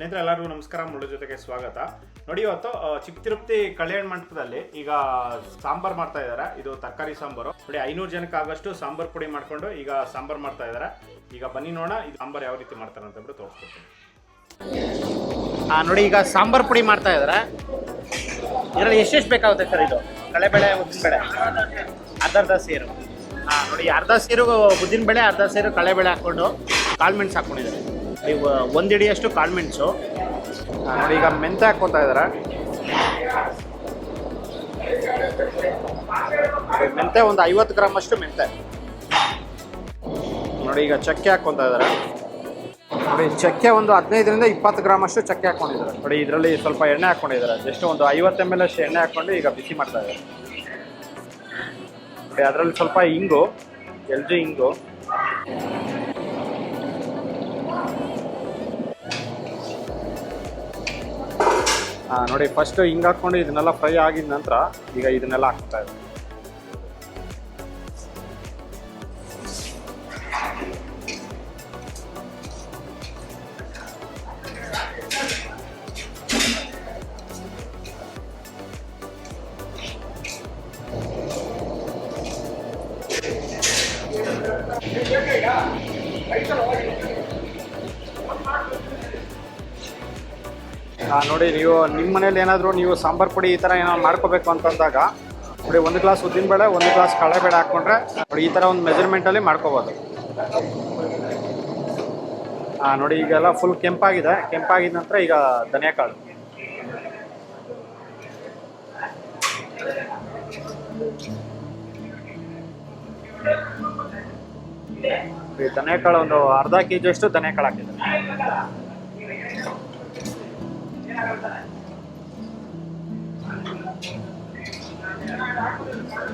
ಸ್ನೇಹಿತರೆ ಎಲ್ಲರಿಗೂ ನಮಸ್ಕಾರ. ಮುಳ್ಳು ಜೊತೆಗೆ ಸ್ವಾಗತ. ನೋಡಿ, ಇವತ್ತು ಚಿಕ್ಕ ತಿರುಪತಿ ಕಲ್ಯಾಣ ಮಂಟಪದಲ್ಲಿ ಈಗ ಸಾಂಬಾರ್ ಮಾಡ್ತಾ ಇದ್ದಾರೆ. ಇದು ತರಕಾರಿ ಸಾಂಬಾರು. ನೋಡಿ, 500 ಜನಕ್ಕೆ ಆಗಷ್ಟು ಸಾಂಬಾರ್ ಪುಡಿ ಮಾಡ್ಕೊಂಡು ಈಗ ಸಾಂಬಾರ್ ಮಾಡ್ತಾ ಇದ್ದಾರೆ. ಈಗ ಬನ್ನಿ ನೋಡೋಣ ಇದು ಸಾಂಬಾರ್ ಯಾವ ರೀತಿ ಮಾಡ್ತಾರೆ ಅಂತ ಬಿಟ್ಟು ತೋರಿಸ್ಕೊಡ್ತೀನಿ. ನೋಡಿ, ಈಗ ಸಾಂಬಾರ್ ಪುಡಿ ಮಾಡ್ತಾ ಇದ್ದಾರೆ. ಇದರಲ್ಲಿ ಎಷ್ಟೆಷ್ಟು ಬೇಕಾಗುತ್ತೆ ಸರ್? ಇದು ಕಡಲೆಬೇಳೆ, ಉದ್ದಿನಬೇಳೆ, ಅರ್ಧ ಸೇರು. ನೋಡಿ, ಅರ್ಧ ಸೇರು ಉದ್ದಿನಬೇಳೆ, ಅರ್ಧ ಸೇರು ಕಡಲೆಬೇಳೆ ಹಾಕ್ಕೊಂಡು ಕಾಳು ಮೆಣಸು ಹಾಕ್ಕೊಂಡಿದ್ದಾರೆ. ನೀವು 1 ಹಿಡಿಯಷ್ಟು ಕಾಳು ಮೆಣಸು. ನೋಡಿ, ಈಗ ಮೆಂತೆ ಹಾಕ್ಕೊತಾ ಇದ್ದಾರೆ. ಮೆಂತೆ ಒಂದು 50 ಗ್ರಾಮ್ ಅಷ್ಟು ಮೆಂತೆ. ನೋಡಿ, ಈಗ ಚಕ್ಕೆ ಹಾಕ್ಕೊತಾ ಇದ್ದಾರೆ. ನೋಡಿ, ಚಕ್ಕೆ ಒಂದು 15ರಿಂದ 20 ಗ್ರಾಮ್ ಅಷ್ಟು ಚಕ್ಕೆ ಹಾಕ್ಕೊಂಡಿದ್ದಾರೆ. ನೋಡಿ, ಇದರಲ್ಲಿ ಸ್ವಲ್ಪ ಎಣ್ಣೆ ಹಾಕ್ಕೊಂಡಿದ್ದಾರೆ. ಜಸ್ಟ್ ಒಂದು 50 ml ಅಷ್ಟು ಎಣ್ಣೆ ಹಾಕ್ಕೊಂಡು ಈಗ ಬಿಸಿ ಮಾಡ್ತಾ ಇದ್ದಾರೆ. ನೋಡಿ, ಅದರಲ್ಲಿ ಸ್ವಲ್ಪ ಇಂಗು, ಎಲ್ಜಿ ಇಂಗು. ನೋಡಿ, ಫಸ್ಟ್ ಹಿಂಗೆ ಹಾಕ್ಕೊಂಡು ಇದನ್ನೆಲ್ಲ ಫ್ರೈ ಆಗಿದ ನಂತರ ಈಗ ಇದನ್ನೆಲ್ಲ ಹಾಕ್ತಾ ಇದ್ದಾರೆ. ನೋಡಿ, ನೀವು ನಿಮ್ಮ ಮನೇಲಿ ಏನಾದರೂ ನೀವು ಸಾಂಬಾರು ಪುಡಿ ಈ ಥರ ಏನಾದ್ರು ಮಾಡ್ಕೋಬೇಕು ಅಂತಂದಾಗ ನೋಡಿ, 1 ಗ್ಲಾಸ್ ಉದ್ದಿನಬೇಳೆ, 1 ಗ್ಲಾಸ್ ಕಡಲೆಬೇಳೆ ಹಾಕ್ಕೊಂಡ್ರೆ ನೋಡಿ ಈ ಥರ ಒಂದು ಮೆಜರ್ಮೆಂಟಲ್ಲಿ ಮಾಡ್ಕೋಬೋದು. ನೋಡಿ, ಈಗೆಲ್ಲ ಫುಲ್ ಕೆಂಪಾಗಿದೆ. ಕೆಂಪಾಗಿದ ನಂತರ ಈಗ ಧನಿಯಾಕಾಳು. ಧನಿಯಾಕಾಳು ಒಂದು ಅರ್ಧ kg ಅಷ್ಟು ಧನಿಯಾಕಾಳು ಹಾಕಿದೆ.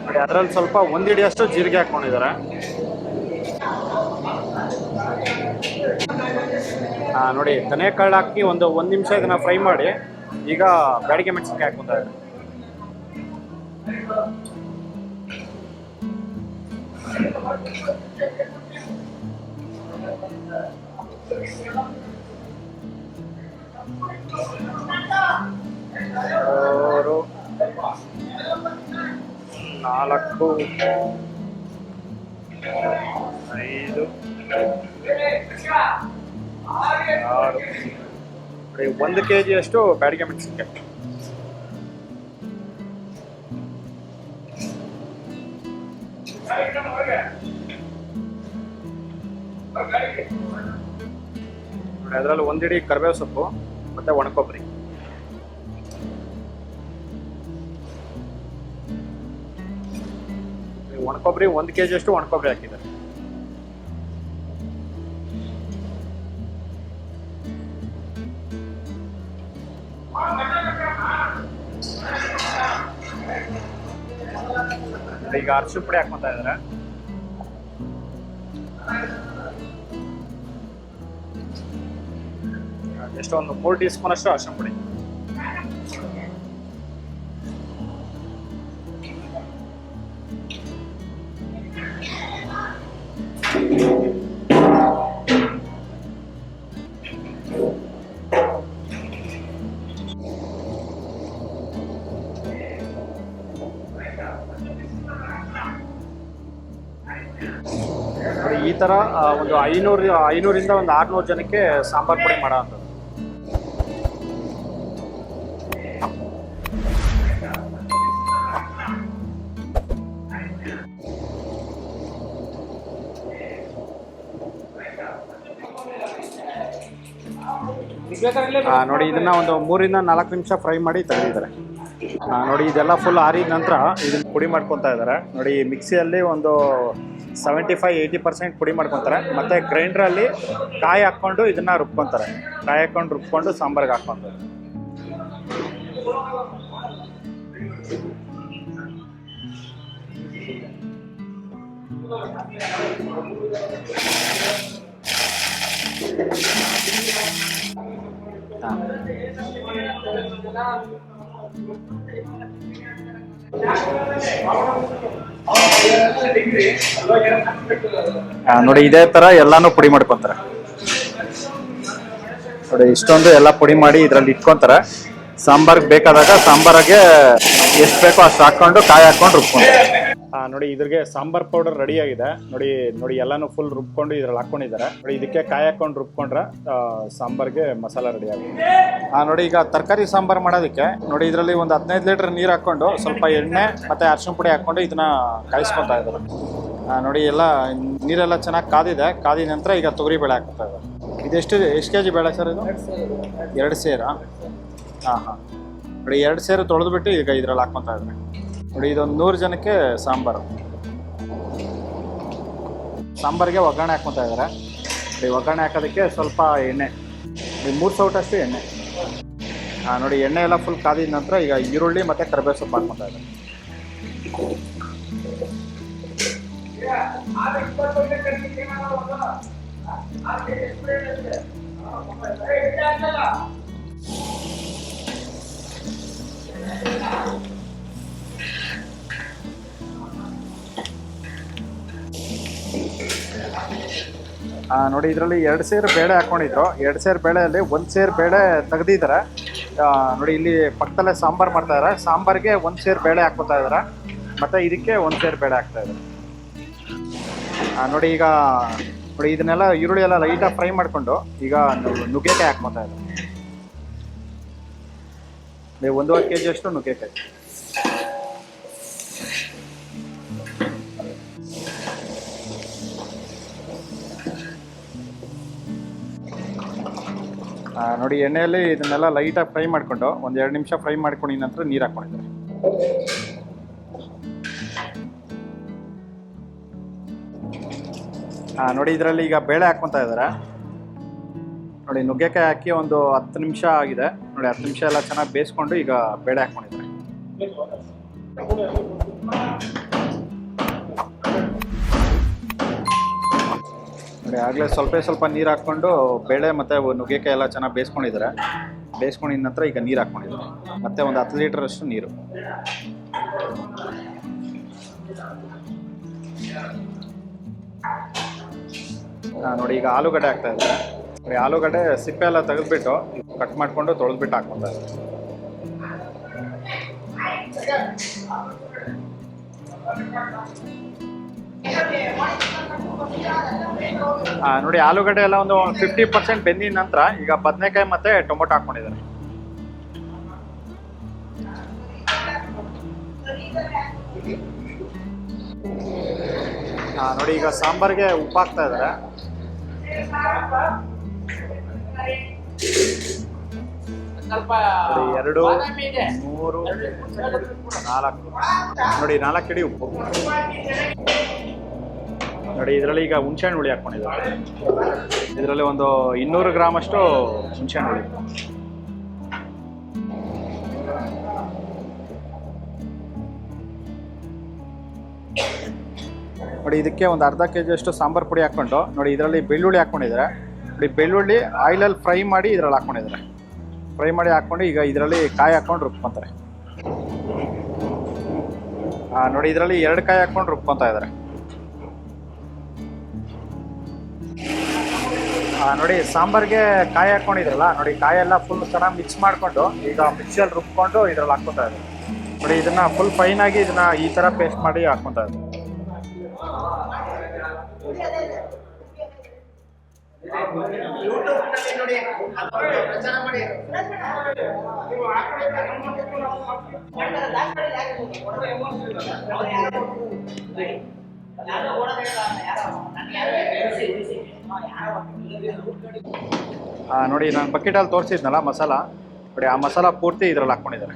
ನೋಡಿ, ಅದರಲ್ಲಿ ಸ್ವಲ್ಪ 1 ಹಿಡಿಯಷ್ಟು ಜೀರಿಗೆ ಹಾಕ್ಕೊಂಡಿದ್ದಾರೆ. ನೋಡಿ, ಧನಿಯಾಕಾಳು ಹಾಕಿ ಒಂದು 1 ನಿಮಿಷ ಇದನ್ನ ಫ್ರೈ ಮಾಡಿ ಈಗ ಬ್ಯಾಡಗಿ ಮೆಣಸಿನಕಾಯಿ ಹಾಕ್ಕೊತಾ ಇದ್ದಾರೆ. ಅವರು 4, 5, 6 1 kg ಅಷ್ಟು ಬ್ಯಾಡಗಿ ಮೆಣಸಿನಕಾಯಿ. ನೋಡಿ, ಅದರಲ್ಲಿ 1 ಹಿಡಿ ಕರಿಬೇವು ಸೊಪ್ಪು ಮತ್ತೆ ಒಣಕೊಬ್ಬರಿ. ಒಣಕೊಬ್ಬರಿ 1 kg ಅಷ್ಟು ಒಣಕೊಬ್ಬರಿ ಹಾಕಿದ್ದಾರೆ. ಈಗ ಅರಿಶಿನ ಪುಡಿ ಹಾಕ್ಕೊತಾ ಇದ್ದಾರೆ. ಎಷ್ಟು ಒಂದು 4 ಟೀ ಸ್ಪೂನ್ ಅಷ್ಟು ಅರಿಶಿನ ಪುಡಿ. ಈ ಥರ ಒಂದು 500ರಿಂದ ಒಂದು 600 ಜನಕ್ಕೆ ಸಾಂಬಾರು ಪುಡಿ ಮಾಡೋ ಅಂಥದ್ದು. ನೋಡಿ, ಇದನ್ನ ಒಂದು 3ರಿಂದ 4 ನಿಮಿಷ ಫ್ರೈ ಮಾಡಿ ತೆಗೆದಿದ್ದಾರೆ. ನೋಡಿ, ಇದೆಲ್ಲ ಫುಲ್ ಆರಿದ ನಂತರ ಇದನ್ನ ಪುಡಿ ಮಾಡ್ಕೊತಾ ಇದ್ದಾರೆ. ನೋಡಿ, ಮಿಕ್ಸಿಯಲ್ಲಿ ಒಂದು 75-80% ಪುಡಿ ಮಾಡ್ಕೊತಾರೆ. ಮತ್ತು ಗ್ರೈಂಡ್ರಲ್ಲಿ ಕಾಯಿ ಹಾಕ್ಕೊಂಡು ಇದನ್ನ ರುಬ್ಕೊತಾರೆ. ಕಾಯಿ ಹಾಕ್ಕೊಂಡು ರುಬ್ಕೊಂಡು ಸಾಂಬಾರ್ಗೆ ಹಾಕ್ಕೊಂತಾರೆ. ನೋಡಿ ಇದೇ ತರ ಎಲ್ಲಾನು ಪುಡಿ ಮಾಡ್ಕೊಂತಾರೆ. ನೋಡಿ ಇಷ್ಟೊಂದು ಎಲ್ಲ ಪುಡಿ ಮಾಡಿ ಇದರಲ್ಲಿ ಇಟ್ಕೊಂತಾರೆ. ಸಾಂಬಾರ್ಗೆ ಬೇಕಾದಾಗ ಸಾಂಬಾರಿಗೆ ಎಷ್ಟು ಬೇಕೋ ಅಷ್ಟು ಹಾಕ್ಕೊಂಡು ಕಾಯಿ ಹಾಕ್ಕೊಂಡು ರುಬ್ಕೊಂತಾರೆ. ನೋಡಿ ಇದ್ರಿಗೆ ಸಾಂಬಾರ್ ಪೌಡರ್ ರೆಡಿ ಆಗಿದೆ. ನೋಡಿ ಎಲ್ಲಾನು ಫುಲ್ ರುಬ್ಕೊಂಡು ಇದ್ರಲ್ಲಿ ಹಾಕೊಂಡಿದ್ದಾರೆ. ನೋಡಿ ಇದಕ್ಕೆ ಕಾಯಿ ಹಾಕೊಂಡು ರುಬ್ಕೊಂಡ್ರೆ ಸಾಂಬಾರ್ಗೆ ಮಸಾಲ ರೆಡಿ ಆಗುತ್ತೆ. ನೋಡಿ ಈಗ ತರಕಾರಿ ಸಾಂಬಾರ್ ಮಾಡೋದಕ್ಕೆ ನೋಡಿ ಇದರಲ್ಲಿ ಒಂದು 15 ಲೀಟರ್ ನೀರು ಹಾಕೊಂಡು ಸ್ವಲ್ಪ ಎಣ್ಣೆ ಮತ್ತೆ ಅರಿಶಿನ ಪುಡಿ ಹಾಕೊಂಡು ಇದನ್ನ ಕಾಯಿಸ್ಕೊತಾ ಇದ್ದಾರೆ. ನೋಡಿ ಎಲ್ಲ ನೀರೆಲ್ಲ ಚೆನ್ನಾಗಿ ಕಾದಿದೆ. ಕಾದಿದ ನಂತರ ಈಗ ತೊಗರಿಬೇಳೆ ಹಾಕ್ತಾ ಇದ್ದಾರೆ. ಇದೆಷ್ಟು kg ಬೇಳೆ ಸರ್ ಇದು? 2 ಸೇರು. ಹಾಂ ನೋಡಿ 2 ಸೇರು ತೊಳೆದ್ಬಿಟ್ಟು ಈಗ ಇದ್ರಲ್ಲಿ ಹಾಕ್ಕೊತಾ ಇದ್ದಾರೆ. ನೋಡಿ ಇದೊಂದು 100 ಜನಕ್ಕೆ ಸಾಂಬಾರು. ಸಾಂಬಾರಿಗೆ ಒಗ್ಗರಣೆ ಹಾಕ್ಕೊತಾ ಇದ್ದಾರೆ. ಒಗ್ಗರಣೆ ಹಾಕೋದಕ್ಕೆ ಸ್ವಲ್ಪ ಎಣ್ಣೆ, 3 ಸೌಟಷ್ಟು ಎಣ್ಣೆ. ನೋಡಿ ಎಣ್ಣೆ ಎಲ್ಲ ಫುಲ್ ಕಾದಿದ ನಂತರ ಈಗ ಈರುಳ್ಳಿ ಮತ್ತು ಕರಿಬೇವು ಸೊಪ್ಪು ಹಾಕ್ಕೊತಾ ಇದ್ದಾರೆ. ನೋಡಿ ಇದರಲ್ಲಿ 2 ಸೇರು ಬೇಳೆ ಹಾಕ್ಕೊಂಡಿದ್ರು. 2 ಸೇರು ಬೇಳೆಯಲ್ಲಿ 1 ಸೇರು ಬೇಳೆ ತೆಗ್ದಿದ್ದಾರೆ. ನೋಡಿ ಇಲ್ಲಿ ಪಕ್ಕದಲ್ಲೇ ಸಾಂಬಾರು ಮಾಡ್ತಾ ಇದ್ದಾರೆ. ಸಾಂಬಾರಿಗೆ 1 ಸೇರು ಬೇಳೆ ಹಾಕ್ಕೊತಾ ಇದ್ದಾರೆ ಮತ್ತು ಇದಕ್ಕೆ 1 ಸೇರು ಬೇಳೆ ಹಾಕ್ತಾ ಇದ್ದಾರೆ. ನೋಡಿ ಈಗ ನೋಡಿ ಇದನ್ನೆಲ್ಲ ಈರುಳ್ಳಿ ಎಲ್ಲ ಲೈಟಾಗಿ ಫ್ರೈ ಮಾಡಿಕೊಂಡು ಈಗ ನುಗ್ಗೆಕಾಯಿ ಹಾಕ್ಕೊತಾ ಇದ್ದಾರೆ. 1.5 kg ಅಷ್ಟು ನುಗ್ಗೆಕಾಯಿ. ನೋಡಿ ಎಣ್ಣೆಯಲ್ಲಿ ಇದನ್ನೆಲ್ಲ ಲೈಟಾಗಿ ಫ್ರೈ ಮಾಡಿಕೊಂಡು ಒಂದು 2 ನಿಮಿಷ ಫ್ರೈ ಮಾಡ್ಕೊಂಡಿದ ನಂತರ ನೀರು ಹಾಕ್ಕೊಂಡಿದ್ದಾರೆ. ನೋಡಿ ಇದರಲ್ಲಿ ಈಗ ಬೇಳೆ ಹಾಕ್ಕೊತಾ ಇದ್ದಾರೆ. ನೋಡಿ ನುಗ್ಗೆಕಾಯಿ ಹಾಕಿ ಒಂದು 10 ನಿಮಿಷ ಆಗಿದೆ. ನೋಡಿ 10 ನಿಮಿಷ ಎಲ್ಲ ಚೆನ್ನಾಗಿ ಬೇಯಿಸ್ಕೊಂಡು ಈಗ ಬೇಳೆ ಹಾಕ್ಕೊಂಡಿದ್ದಾರೆ. ನೋಡಿ ಆಗಲೇ ಸ್ವಲ್ಪ ನೀರು ಹಾಕ್ಕೊಂಡು ಬೇಳೆ ಮತ್ತು ನುಗ್ಗೆಕಾಯಿ ಎಲ್ಲ ಚೆನ್ನಾಗಿ ಬೇಯಿಸ್ಕೊಂಡಿದ್ದಾರೆ. ಬೇಯಿಸ್ಕೊಂಡಿದ ನಂತರ ಈಗ ನೀರು ಹಾಕ್ಕೊಂಡಿದ್ದಾರೆ. ಮತ್ತೆ ಒಂದು 10 ಲೀಟರ್ ಅಷ್ಟು ನೀರು. ನೋಡಿ ಈಗ ಆಲೂಗಡ್ಡೆ ಹಾಕ್ತಾ ಇದ್ದಾರೆ. ನೋಡಿ ಆಲೂಗಡ್ಡೆ ಸಿಪ್ಪೆ ಎಲ್ಲ ತೆಗೆದ್ಬಿಟ್ಟು ಕಟ್ ಮಾಡಿಕೊಂಡು ತೊಳೆದ್ಬಿಟ್ಟು ಹಾಕ್ಕೊತಾ ಇದ್ದಾರೆ. ನೋಡಿ ಆಲೂಗಡ್ಡೆ ಎಲ್ಲ ಒಂದು 50% ಬೆಂದಿದ ನಂತರ ಈಗ ಬದನೆಕಾಯಿ ಮತ್ತೆ ಟೊಮೊಟೊ ಹಾಕ್ಕೊಂಡಿದ್ದಾರೆ. ನೋಡಿ ಈಗ ಸಾಂಬಾರ್ಗೆ ಉಪ್ಪು ಹಾಕ್ತಾ ಇದ್ದಾರೆ. ನೋಡಿ 2, 3, 4 ನೋಡಿ 4 ಹಿಡಿ ಉಪ್ಪು. ನೋಡಿ ಇದರಲ್ಲಿ ಈಗ ಹುಣಸೆಹಣ್ಣು ಹುಳಿ ಹಾಕ್ಕೊಂಡಿದ್ದಾರೆ. ಇದರಲ್ಲಿ ಒಂದು 200 ಗ್ರಾಮ್ ಅಷ್ಟು ಹುಣಸೆಹಣ್ಣು ಹುಳಿ. ನೋಡಿ ಇದಕ್ಕೆ ಒಂದು ಅರ್ಧ kg ಅಷ್ಟು ಸಾಂಬಾರು ಪುಡಿ ಹಾಕ್ಕೊಂಡು ನೋಡಿ ಇದರಲ್ಲಿ ಬೆಳ್ಳುಳ್ಳಿ ಹಾಕ್ಕೊಂಡಿದ್ದಾರೆ. ನೋಡಿ ಬೆಳ್ಳುಳ್ಳಿ ಆಯಿಲಲ್ಲಿ ಫ್ರೈ ಮಾಡಿ ಇದರಲ್ಲಿ ಹಾಕ್ಕೊಂಡಿದ್ದಾರೆ. ಫ್ರೈ ಮಾಡಿ ಹಾಕ್ಕೊಂಡು ಈಗ ಇದರಲ್ಲಿ ಕಾಯಿ ಹಾಕ್ಕೊಂಡು ರುಬ್ಕೊತಾರೆ. ನೋಡಿ ಇದರಲ್ಲಿ 2 ಕಾಯಿ ಹಾಕ್ಕೊಂಡು ರುಬ್ಕೊತಾ ಇದ್ದಾರೆ. ನೋಡಿ ಸಾಂಬಾರ್ಗೆ ಕಾಯಿ ಹಾಕ್ಕೊಂಡಿದ್ರಲ್ಲ, ನೋಡಿ ಕಾಯೆಲ್ಲ ಫುಲ್ ಚೆನ್ನಾಗಿ ಮಿಕ್ಸ್ ಮಾಡಿಕೊಂಡು ಈಗ ಮಿಕ್ಸಿಯಲ್ಲಿ ರುಬ್ಕೊಂಡು ಇದ್ರಲ್ಲಿ ಹಾಕ್ಕೊತಾ ಇದ್ದಾರೆ. ನೋಡಿ ಇದನ್ನ ಫುಲ್ ಫೈನಾಗಿ ಇದನ್ನ ಈ ಥರ ಪೇಸ್ಟ್ ಮಾಡಿ ಹಾಕ್ಕೊತಾ ಇದ್ದಾರೆ. ನೋಡಿ ನಾನು ಬಕೆಟಲ್ಲಿ ತೋರಿಸಿದ್ನಲ್ಲ ಮಸಾಲ, ನೋಡಿ ಆ ಮಸಾಲ ಪೂರ್ತಿ ಇದ್ರಲ್ಲಿ ಹಾಕ್ಕೊಂಡಿದ್ದಾರೆ.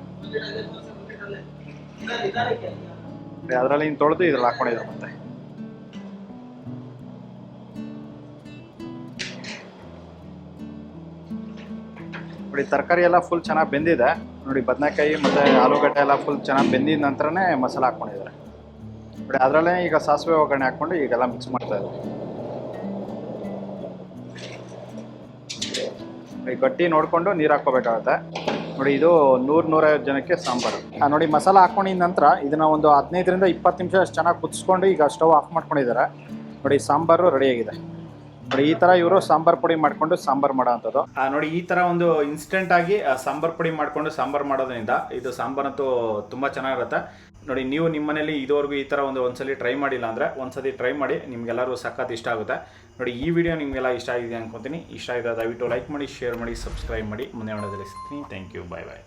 ಅದರಲ್ಲಿ ತೊಳೆದು ಇದ್ರಲ್ಲಿ ಹಾಕ್ಕೊಂಡಿದ್ದಾರೆ. ಮತ್ತೆ ನೋಡಿ ತರಕಾರಿ ಎಲ್ಲ ಫುಲ್ ಚೆನ್ನಾಗಿ ಬೆಂದಿದೆ. ನೋಡಿ ಬದನೆಕಾಯಿ ಮತ್ತು ಆಲೂಗಡ್ಡೆ ಎಲ್ಲ ಫುಲ್ ಚೆನ್ನಾಗಿ ಬೆಂದಿದ ನಂತರನೇ ಮಸಾಲ ಹಾಕ್ಕೊಂಡಿದ್ದಾರೆ. ನೋಡಿ ಅದರಲ್ಲೇ ಈಗ ಸಾಸಿವೆ ಒಗ್ಗರಣೆ ಹಾಕ್ಕೊಂಡು ಈಗೆಲ್ಲ ಮಿಕ್ಸ್ ಮಾಡ್ತಾ ಇದ್ದಾರೆ. ನೋಡಿ ಗಟ್ಟಿ ನೋಡಿಕೊಂಡು ನೀರು ಹಾಕ್ಕೋಬೇಕಾಗುತ್ತೆ. ನೋಡಿ ಇದು 100-150 ಜನಕ್ಕೆ ಸಾಂಬಾರು. ನೋಡಿ ಮಸಾಲ ಹಾಕ್ಕೊಂಡಿದ ನಂತರ ಇದನ್ನು ಒಂದು 15ರಿಂದ 20 ನಿಮಿಷ ಅಷ್ಟು ಚೆನ್ನಾಗಿ ಕುದಿಸ್ಕೊಂಡು ಈಗ ಸ್ಟವ್ ಆಫ್ ಮಾಡ್ಕೊಂಡಿದ್ದಾರೆ. ನೋಡಿ ಸಾಂಬಾರು ರೆಡಿಯಾಗಿದೆ. ನೋಡಿ ಈ ಥರ ಇವರು ಸಾಂಬಾರು ಪುಡಿ ಮಾಡಿಕೊಂಡು ಸಾಂಬಾರು ಮಾಡೋ ಅಂಥದ್ದು ನೋಡಿ ಈ ಥರ ಒಂದು ಇನ್ಸ್ಟೆಂಟ್ ಆಗಿ ಸಾಂಬಾರು ಪುಡಿ ಮಾಡಿಕೊಂಡು ಸಾಂಬಾರು ಮಾಡೋದ್ರಿಂದ ಇದು ಸಾಂಬಾರಂತೂ ತುಂಬ ಚೆನ್ನಾಗಿರುತ್ತೆ. ನೋಡಿ ನೀವು ನಿಮ್ಮ ಮನೇಲಿ ಇದುವರೆಗೂ ಈ ಥರ ಒಂದ್ಸಲಿ ಟ್ರೈ ಮಾಡಿಲ್ಲ ಅಂದರೆ ಒಂದ್ಸತಿ ಟ್ರೈ ಮಾಡಿ, ನಿಮಗೆಲ್ಲರೂ ಸಖತ್ ಇಷ್ಟ ಆಗುತ್ತೆ. ನೋಡಿ ಈ ವಿಡಿಯೋ ನಿಮಗೆಲ್ಲ ಇಷ್ಟ ಆಗಿದೆ ಅನ್ಕೊತೀನಿ. ಇಷ್ಟ ಆಗಿದೆ ದಯವಿಟ್ಟು ಲೈಕ್ ಮಾಡಿ, ಶೇರ್ ಮಾಡಿ, ಸಬ್ಸ್ಕ್ರೈಬ್ ಮಾಡಿ. ಮುಂದೆ ನೋಡೋದ್ರಲ್ಲಿ ಸಿಗ್ತೀನಿ. Thank you, bye bye.